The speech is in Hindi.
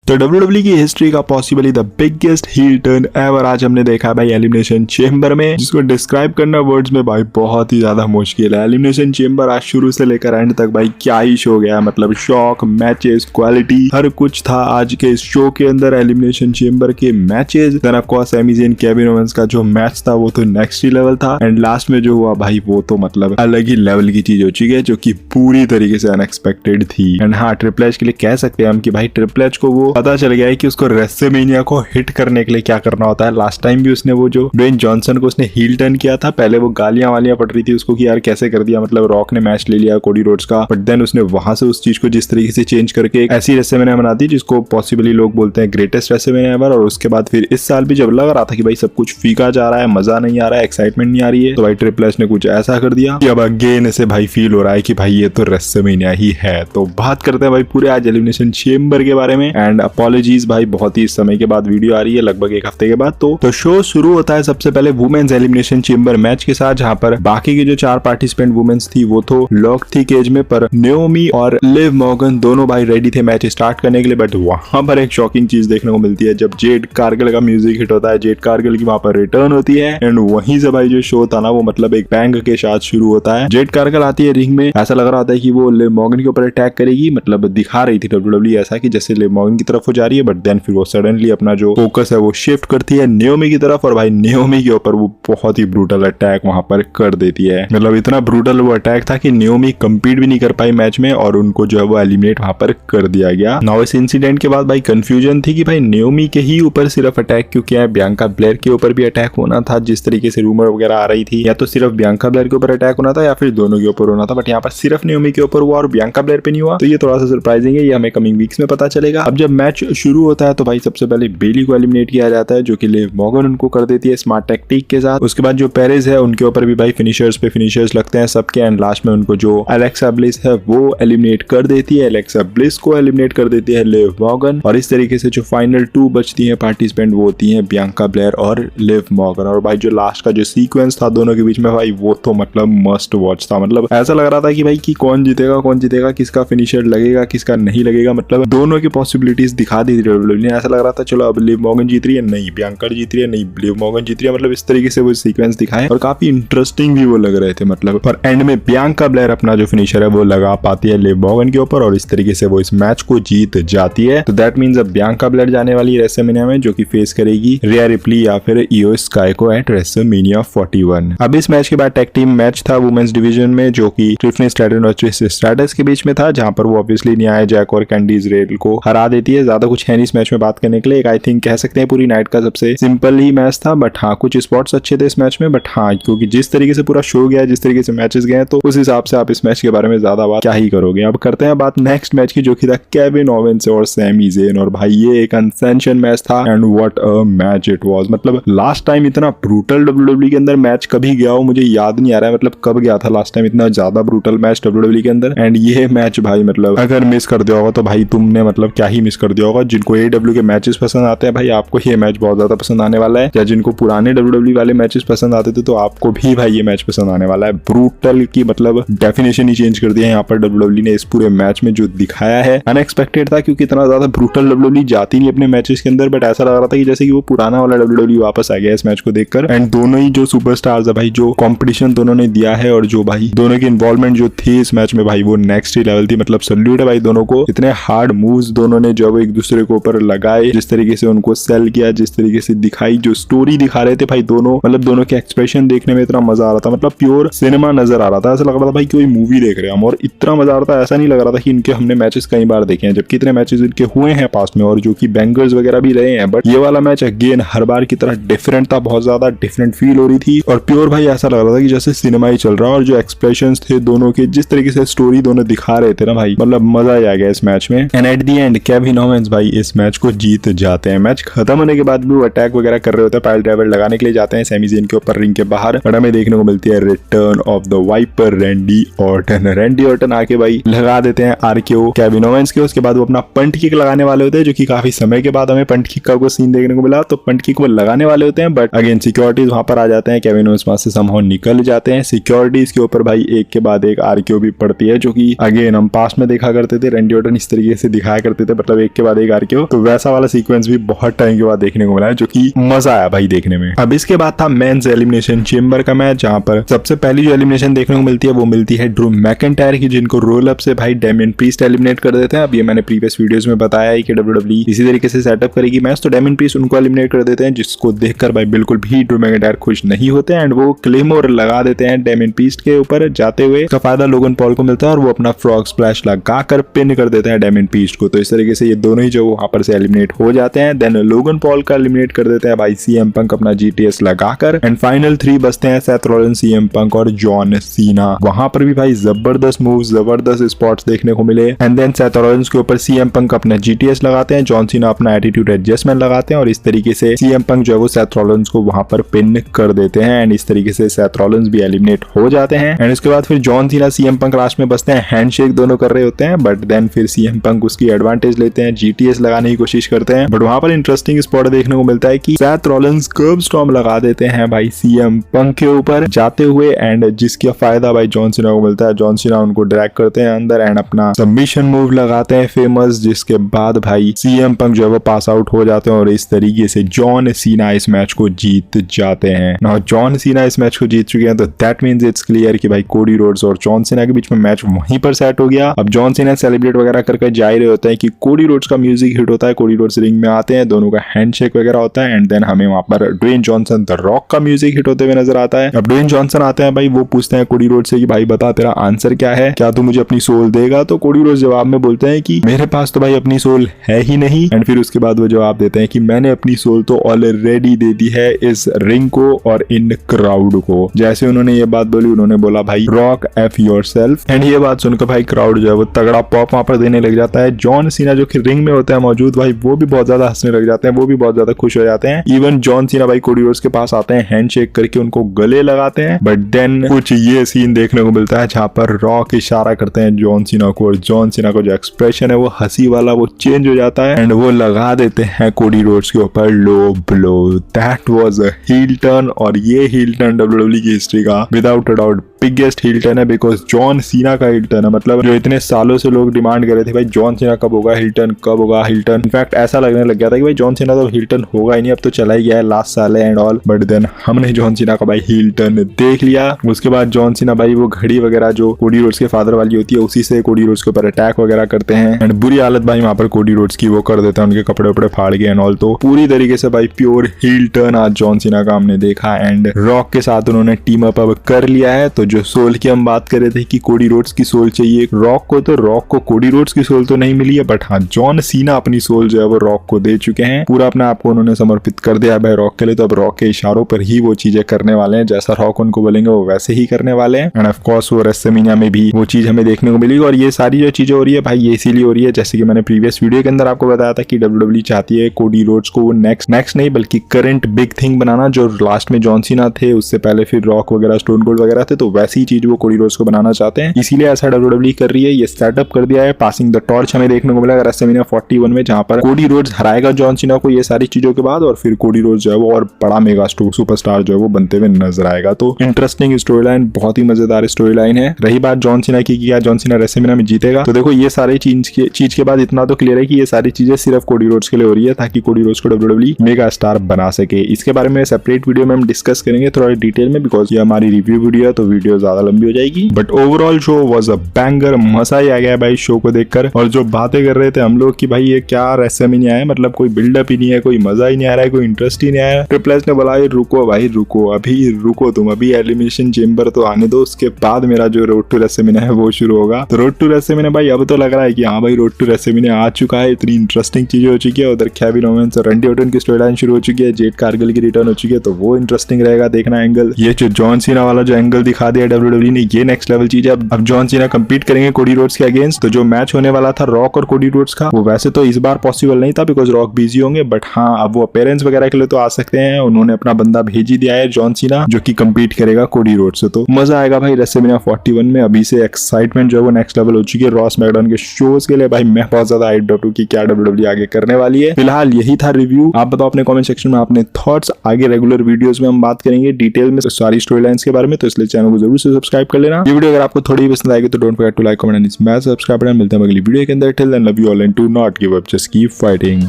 तो WWE की हिस्ट्री का possibly the biggest heel turn ever आज हमने देखा है भाई एलिमिनेशन चेंबर में, जिसको डिस्क्राइब करना वर्ड्स में भाई बहुत ही ज्यादा मुश्किल है। एलिमिनेशन चेंबर आज शुरू से लेकर एंड तक भाई क्या ही शो गया, मतलब शॉक, मैचेस, क्वालिटी, हर कुछ था आज के इस शो के अंदर। एलिमिनेशन चेंबर के matches, then of course Sammy Zayn Kevin Owens का जो मैच था वो तो नेक्स्ट ही लेवल था, एंड लास्ट में जो हुआ भाई वो तो मतलब अलग ही लेवल की चीज हो चुकी है, जो कि पूरी तरीके से अनएक्सपेक्टेड थी। एंड हाँ, ट्रिपल एच के लिए कह सकते हैं हम कि भाई ट्रिपल एच को वो पता चल गया है कि उसको रेसलमेनिया को हिट करने के लिए क्या करना होता है। लास्ट टाइम भी उसने वो जो ड्वेन जॉनसन को उसने हील टर्न किया था, पहले वो गालियां वालियां पड़ रही थी उसको कि यार कैसे कर दिया, मतलब रॉक ने मैच ले लिया कोडी रोड्स का, बट देन उसने वहां से उस चीज को जिस तरीके से चेंज करके एक ऐसी रेसलमेनिया बना दी जिसको पॉसिबली लोग बोलते हैं ग्रेटेस्ट रेसलमेनिया एवर। और उसके बाद फिर इस साल भी जब लग रहा था कि भाई सब कुछ फीका जा रहा है, मजा नहीं आ रहा है, एक्साइटमेंट नहीं आ रही है, तो भाई ट्रिपल एच ने कुछ ऐसा कर दिया कि अब अगेन ऐसे भाई फील हो रहा है कि भाई ये तो रेसलमेनिया ही है। तो बात करते हैं भाई पूरे आज एलिमिनेशन चेंबर के बारे में, एंड अपॉलॉजीज भाई बहुत ही समय के बाद वीडियो आ रही है, लगभग एक हफ्ते के बाद। तो शो शुरू होता है सबसे पहले वुमेन्स एलिमिनेशन चेंबर मैच के साथ, जहां पर बाकी की जो 4 पार्टिसिपेंट वुमेन्स थी वो तो लॉक थी केज में, पर नाओमी और लिव मॉर्गन दोनों भाई रेडी थे मैच स्टार्ट करने के लिए। बट वहां पर एक शॉकिंग चीज देखने को मिलती है, जब जेड कारगिल का म्यूजिक हिट होता है, जेड कारगिल की वहां पर रिटर्न होती है, एंड वहीं से भाई जो शो था ना वो मतलब एक बैंग के साथ शुरू होता है। जेड कारगिल आती है रिंग में, ऐसा लग रहा होता है कि वो लिव मॉर्गन के ऊपर अटैक करेगी, मतलब दिखा रही थी WWE ऐसा कि जैसे लिव मॉर्गन की तरफ हो जा रही है, बट देन फिर वो सडनली अपना जो फोकस है वो शिफ्ट करती है नाओमी की तरफ, और भाई नाओमी के ऊपर वो बहुत ही ब्रूटल अटैक वहां पर कर देती है। मतलब इतना ब्रूटल वो अटैक था कि नाओमी कम्पीट भी नहीं कर पाई मैच में, और उनको जो है वो एलिमिनेट वहां पर कर दिया गया। नाउ इस इंसिडेंट के बाद भाई कंफ्यूजन थी कि भाई नाओमी के ही ऊपर सिर्फ अटैक क्यों किया है, बियांका ब्लेयर के ऊपर भी अटैक होना था जिस तरीके से रूमर वगैरह आ रही थी, या तो सिर्फ बियांका ब्लेयर के ऊपर अटैक होना था या फिर दोनों के ऊपर होना था, बट यहाँ पर सिर्फ नाओमी के ऊपर हुआ और बियांका ब्लेयर पे नहीं हुआ। तो ये थोड़ा सा सरप्राइजिंग है, ये हमें कमिंग वीक्स में पता चलेगा। अब जब मैच शुरू होता है तो भाई सबसे पहले बेली को एलिमिनेट किया जाता है, जो कि लिव मॉर्गन उनको कर देती है स्मार्ट टेक्टिक के साथ। उसके बाद जो पेरेज है उनके ऊपर भी भाई फिनिशर्स पे फिनिशर्स लगते हैं सबके, एंड लास्ट में उनको जो एलेक्सा ब्लिस है वो एलिमिनेट कर देती है। एलेक्सा ब्लिस को एलिमिनेट कर देती है लिव मॉर्गन, और इस तरीके से जो फाइनल 2 बचती हैं पार्टिसिपेंट वो होती हैं बियांका ब्लेयर और लिव मॉर्गन। और भाई जो लास्ट का जो सीक्वेंस था दोनों के बीच में भाई वो तो मतलब मस्ट वॉच था, मतलब ऐसा लग रहा था कि भाई कि कौन जीतेगा, किसका फिनिशर लगेगा, किसका नहीं लगेगा, मतलब दोनों की पॉसिबिलिटीज दिखा दी थी WWE ने। ऐसा लग रहा था चलो अब लिव मॉर्गन जीत रही है, नहीं बियांका जीत रही है, नहीं लिव मॉर्गन जीत रही है, मतलब इस तरीके से वो सीक्वेंस दिखाए और काफी इंटरेस्टिंग भी वो लग रहे थे। मतलब पर एंड में बियांका ब्लेयर अपना जो फिनिशर है वो लगा पाती है लिव मॉर्गन के ऊपर, और इस तरीके से वो इस मैच को जीत जाती है। तो दैट मींस अब बियांका ब्लेयर जाने वाली है रेसलमेनिया में, जो कि फेस करेगी रिया रिप्ली या फिर इयो स्काई को एट रेसलमेनिया 41। अब इस मैच के बाद टैग टीम मैच था वुमेन्स डिवीजन में, जो कि ट्रिफनी स्ट्रैटन और ट्रिश स्ट्रैटस के बीच में था, जहां पर वो ऑब्वियसली न्याय जैक और कैंडीज रेल को हरा देती है। ज्यादा कुछ है नहीं इस मैच में बात करने के लिए, आई थिंक कह सकते हैं पूरी नाइट का सबसे सिंपल ही मैच था, बट हाँ कुछ स्पॉट्स अच्छे थे इस मैच में, बट हाँ क्योंकि जिस तरीके से पूरा शो गया, जिस तरीके से मैचेस गए, तो उस हिसाब से आप इस मैच के बारे में ज्यादा बात क्या ही करोगे। अब करते हैं बात नेक्स्ट मैच की, जो कि था केविन ओवेंस और सैमी ज़ेन, और भाई ये एक अनसेंशन मैच था, and what a match it was. मतलब लास्ट टाइम इतना ब्रूटल WWE के अंदर मैच कभी गया हो मुझे याद नहीं आ रहा है, मतलब कब गया था लास्ट टाइम इतना ज्यादा ब्रूटल मैच WWE के अंदर। एंड ये मैच भाई मतलब अगर मिस कर दिया होगा तो भाई तुमने मतलब क्या ही मिस कर दिया होगा। जिनको AEW के मैचेस पसंद आते हैं भाई आपको ये मैच बहुत ज्यादा पसंद आने वाला है, या जिनको पुराने WWE वाले मैचेस पसंद आते थे तो आपको भी भाई ये मैच पसंद आने वाला है। ब्रूटल की मतलब डेफिनेशन ही चेंज कर दिया है यहाँ पर WWE ने इस पूरे मैच में, जो दिखाया है अनएक्सपेक्टेड था, क्योंकि इतना ज्यादा ब्रूटल WWE जाती नहीं अपने मैचेस के अंदर, बट ऐसा लग रहा था कि जैसे कि वो पुराना वाला WWE वापस आ गया इस मैच को देखकर। एंड दोनों ही जो सुपरस्टार्स है भाई, जो कॉम्पिटिशन दोनों ने दिया है और जो भाई दोनों की इन्वॉल्वमेंट जो थी इस मैच में भाई वो नेक्स्ट ही लेवल थी। मतलब सल्यूट है भाई दोनों को, इतने हार्ड मूव्स दोनों ने जो एक दूसरे के ऊपर लगाए, जिस तरीके से उनको सेल किया, जिस तरीके से दिखाई, जो स्टोरी दिखा रहे थे भाई दोनों, मतलब दोनों के एक्सप्रेशन देखने में इतना मजा आ रहा था, मतलब प्योर सिनेमा नजर आ रहा था। ऐसा लग रहा था भाई कोई मूवी देख रहे हैं हम, और इतना मजा आ रहा था, ऐसा नहीं लग रहा था कि इनके हमने मैचेस कई बार देखे हैं, जबकि इतने मैचेस इनके हुए हैं पास्ट में और जो कि बैंगर्स वगैरह भी रहे हैं, बट ये वाला मैच अगेन हर बार की तरह डिफरेंट था, बहुत ज्यादा डिफरेंट फील हो रही थी, और प्योर भाई ऐसा लग रहा था कि जैसे सिनेमा ही चल रहा है। और जो एक्सप्रेशंस थे दोनों के, जिस तरीके से स्टोरी दोनों दिखा रहे थे ना भाई, मतलब मजा ही आ गया इस मैच में। And at the end Kevin Owens भाई इस मैच को जीत जाते हैं। मैच खत्म होने के बाद भी वो अटैक वगैरह कर रहे होते हैं, पाइल ड्राइवर लगाने के लिए जाते हैं सैमी ज़ेन के ऊपर रिंग के बाहर, और हमें देखने को मिलती है return of the Viper Randy Orton. Randy Orton आके भाई लगा देते हैं RKO केविन ओवेंस के। उसके बाद वो अपना पंट किक लगाने वाले होते हैं, जो कि काफी समय के बाद हमें पंट किक का कोई सीन देखने को मिला, तो पंट किक वो लगाने वाले होते हैं, बट अगेन सिक्योरिटीज वहां पर आ जाते हैं, केविन ओवेंस वहां से समहाउ निकल जाते हैं। सिक्योरिटीज के ऊपर भाई एक के बाद एक RKO भी पड़ती है, जो कि अगेन हम पास्ट में देखा करते थे, रैंडी ऑर्टन इस तरीके से दिखाया करते थे, मतलब एक के बाद एक RKO, तो वैसा वाला सीक्वेंस भी बहुत टाइम के बाद देखने को मिला है, जो कि मजा आया भाई देखने में। अब इसके बाद था मेंस एलिमिनेशन चेंबर का मैच, जहां पर सबसे पहली जो एलिमिनेशन देखने को मिलती है वो मिलती है ड्रू मैकिंटायर की, जिनको रोल अप से भाई डेमियन प्रीस्ट एलिमिनेट कर देते हैं। अब ये मैंने प्रीवियस वीडियोस में बताया है कि WWE इसी तरीके से सेटअप करेगी मैच, तो डेमियन प्रीस्ट उनको एलिमिनेट कर देते हैं, जिसको देखकर भाई बिल्कुल भी ड्रू मैकिंटायर खुश नहीं होते हैं एंड वो क्लेमोर लगा देते हैं डेमियन प्रीस्ट के ऊपर जाते हुए। इसका फायदा लोगन पॉल को मिलता है और वो अपना फ्रॉग स्प्लैश लगाकर पिन कर देते हैं डेमियन प्रीस्ट को। तो इस तरीके से ये दोनों ही जो वहां पर से एलिमिनेट हो जाते हैं। देन लोगन पॉल का एलिमिनेट कर देते हैं भाई CM पंक अपना GTS लगाकर एंड फाइनल 3 बचते हैं सेथ रॉलिंस, CM पंक और जॉन सीना। वहां पर भी भाई जबरदस्त मूव, जबरदस्त स्पॉट्स देखने को मिले एंड देन सेथ रॉलिंस के ऊपर CM पंक अपना GTS लगाते हैं, जॉन सीना अपना एटीट्यूड एडजस्टमेंट लगाते हैं और इस तरीके से CM पंक जो है वो सेथ रॉलिंस को वहां पर पिन कर देते हैं एंड इस तरीके से सेथ रॉलिंस भी एलिमिनेट हो जाते हैं। एंड इसके बाद फिर जॉन सीना CM पंक लास्ट में बचते हैं, हैंडशेक दोनों कर रहे होते हैं, बट देन फिर CM पंक उसकी एडवांटेज लेते हैं, GTS लगाने की कोशिश करते हैं, बट वहां पर इंटरेस्टिंग स्पॉट देखने को मिलता है कि सेथ रॉलिंस कर्ब स्टॉर्म लगा देते हैं भाई CM पंक के ऊपर जाते हुए एंड जिसका फायदा भाई जॉन सीना को मिलता है। जॉन सीना उनको ड्रैग करते हैं अंदर एंड अपना सबमिशन मूव लगाते हैं फेमस, जिसके बाद भाई CM पंक जो है वो पास आउट हो जाते हैं और इस तरीके से जॉन सीना इस मैच को जीत जाते हैं। नाउ जॉन सीना इस मैच को जीत चुके हैं, तो दैट मींस इट्स क्लियर कि भाई कोडी रोड्स और जॉन सीना के बीच में मैच वहीं पर सेट हो गया। अब जॉन सीना सेलिब्रेट वगैरह करके जा ही रहे होते हैं कि कोडी रोड्स का म्यूजिक हिट होता है, कोडी रोड्स रिंग में आते हैं, दोनों का हैंडशेक वगैरह होता है एंड देन हमें वहां पर ड्वेन जॉनसन द रॉक का म्यूजिक हिट होते हुए नजर आता है। अब ड्वेन जॉनसन आते हैं भाई, वो पूछते हैं कोडी रोड्स से कि भाई बता तेरा आंसर क्या है, क्या तू मुझे अपनी सोल देगा? तो कोडी रोड्स जवाब में बोलते हैं कि मेरे पास तो भाई अपनी सोल है ही नहीं एंड फिर उसके बाद वो जवाब देते हैं कि मैंने अपनी सोल तो ऑलरेडी दे दी है इस रिंग को और इन क्राउड को। जैसे उन्होंने ये बात बोली, उन्होंने बोला भाई रॉक एफ योरसेल्फ एंड ये बात सुनकर भाई क्राउड जो है वो तगड़ा पॉप वहां पर देने लग जाता है। जॉन सीना जो कि रिंग में होता है मौजूद भाई, वो भी बहुत ज्यादा हंसने लग जाते हैं, वो भी बहुत ज्यादा खुश हो जाते हैं। इवन जॉन सीना भाई कोडी रोड्स के पास आते हैं, हैंडशेक करके उनको गले लगाते हैं, बट देन कुछ ये सीन देखने को मिलता है जहां पर रॉक इशारा करते हैं जॉन सीना को और जॉन सीना का जो एक्सप्रेशन है वो हंसी वाला वो चेंज हो जाता है एंड वो लगा देते हैं कोडी रोड्स के ऊपर लो blow. That was a heel turn और ये हील टर्न WWE की हिस्ट्री का without a doubt biggest heel turn है, बिकॉज जॉन सीना का हील टर्न है। मतलब जो इतने सालों से लोग डिमांड कर रहे थे भाई जॉन सीना कब होगा हील टर्न, कब होगा हील टर्न, इनफैक्ट ऐसा लगने लग गया था कि भाई जॉन सीना तो हील टर्न होगा ही नहीं, अब तो चला ही गया है, लास्ट साल है एंड ऑल, बट देन हमने जॉन सीना का भाई हील टर्न देख लिया। उसके बाद जॉन सीना भाई वो घड़ी वगैरह जो कोडी रोड्स के फादर वाली होती है उसी से कोडी रोड्स के ऊपर अटैक वगैरह करते हैं एंड बुरी हालत भाई वहां पर कोडी रोड्स की वो कर देता है, उनके कपड़े उपड़े फाड़ के एंड ऑल। तो पूरी तरीके से भाई प्योर हील टर्न आज जॉन सीना का हमने देखा एंड रॉक के साथ उन्होंने टीम अप अब कर लिया है। तो जो सोल की हम बात कर रहे थे कि कोडी रोड्स की सोल चाहिए रॉक को, तो रॉक को कोडी रोड्स की सोल तो नहीं मिली है, बट हाँ जॉन सीना अपनी सोल जो है वो रॉक को दे चुके हैं, पूरा अपने आप को उन्होंने समर्पित कर दिया है भाई रॉक के लिए। तो अब रॉक के इशारों पर ही वो चीजें करने वाले हैं, जैसा रॉक उनको बोलेंगे वो वैसे ही करने वाले हैं एंड ऑफ कोर्स वो रेसलमेनिया में भी वो चीज हमें देखने को मिलेगी। और ये सारी जो चीजें हो रही है भाई ये इसीलिए हो रही है, जैसे कि मैंने प्रीवियस वीडियो के अंदर आपको बताया था कि WWE चाहती है कोडी रोड्स को वो नेक्स्ट नहीं बल्कि करंट बिग थिंग बनाना, जो लास्ट में जॉन सीना थे, उससे पहले फिर रॉक वगैरह स्टोन कोल्ड वगैरह थे, तो वैसी चीज वो कोडी रोड्स को बनाना चाहते हैं, इसीलिए ऐसा WWE कर रही है। ये सेटअप कर दिया है, पासिंग द टॉर्च हमें देखने को मिलेगा रेसलमेनिया 41 में, जहां पर कोडी रोड्स हराएगा जॉन सीना को ये सारी चीजों के बाद और फिर कोडी रोड्स जो है वो और बड़ा मेगा सुपरस्टार जो है वो बनते हुए नजर आएगा। तो इंटरेस्टिंग स्टोरी लाइन, बहुत ही मजेदार स्टोरी लाइन है। रही बात जॉन सीना की, क्या जॉन सीना रेसलमेनिया में जीतेगा, तो देखो ये सारी चीज के बाद इतना तो क्लियर है कि ये सारी चीजें सिर्फ कोडी रोड्स के लिए हो रही है ताकि कोडी रोड्स को WWE मेगा स्टार बना सके। इसके बारे में सेपरेट वीडियो में हम डिस्कस करेंगे थोड़ा डिटेल में, बिकॉज ये हमारी रिव्यू वीडियो है तो वीडियो ज्यादा लंबी हो जाएगी। But overall show was a banger, मजा ही आ गया भाई शो को देखकर। और जो बातें कर रहे थे हम लोग कि भाई ये क्या रेसलमेनिया है, मतलब कोई बिल्डअप ही नहीं है, कोई मजा ही नहीं आ रहा है, कोई इंटरेस्ट ही नहीं आया। ट्रिपल एच ने बोला रुको भाई रुको, अभी रुको तुम, अभी एलिमिनेशन चेंबर तो आने दो, उसके बाद मेरा जो रोड टू रेसलमेनिया है वो शुरू होगा। तो रोड टू रेसलमेनिया भाई अब तो लग रहा है कि हाँ भाई रोड टू रेसलमेनिया आ चुका है, इतनी इंटरेस्टिंग चीजें हो चुकी है। उधर केविन ओवेंस और रैंडी ऑर्टन की स्टोरी लाइन शुरू हो चुकी है, जेड कारगिल की रिटर्न हो चुकी है, तो वो इंटरेस्टिंग रहेगा देखना एंगल। ये जो जॉन सीना वाला जो एंगल दिखा दिया WWE ने, ये नेक्स्ट लेवल चीज है। अब जॉन सीना कंपीट करेंगे कोडी रोड्स के अगेंस्ट। तो जो मैच होने वाला था रॉक और कोडी रोड्स का, वो वैसे तो इस बार पॉसिबल नहीं था बिकॉज रॉक बिजी होंगे, बट हाँ अब वो अपेयरेंस वगैरह के लिए तो आ सकते हैं। उन्होंने अपना बंदा भेज ही दिया है जॉन सीना, जो कि कंपीट करेगा कोडी रोड्स से। तो मजा आएगा भाई रेसलमेनिया 41 में। अभी से एक्साइटमेंट जो है वो नेक्स्ट लेवल हो चुकी है रॉ स्मैकडाउन के शोज के लिए। भाई मैं बहुत ज्यादा हाइप्ड हूं कि क्या WWE आगे करने वाली है। फिलहाल यही था रिव्यू, आप बताओ अपने कमेंट सेक्शन में अपने थॉट्स। आगे रेगुलर वीडियोस में हम बात करेंगे डिटेल में सारी स्टोरी लाइंस के बारे में, तो इसलिए चैनल को जरूर से सब्सक्राइब कर लेना। ये वीडियो अगर आपको थोड़ी पसंद आएगी तो don't forget to like, comment and smash subscribe button. मिलते हैं अगली वीडियो के अंदर। Till then love you all and to do not give up, just keep fighting.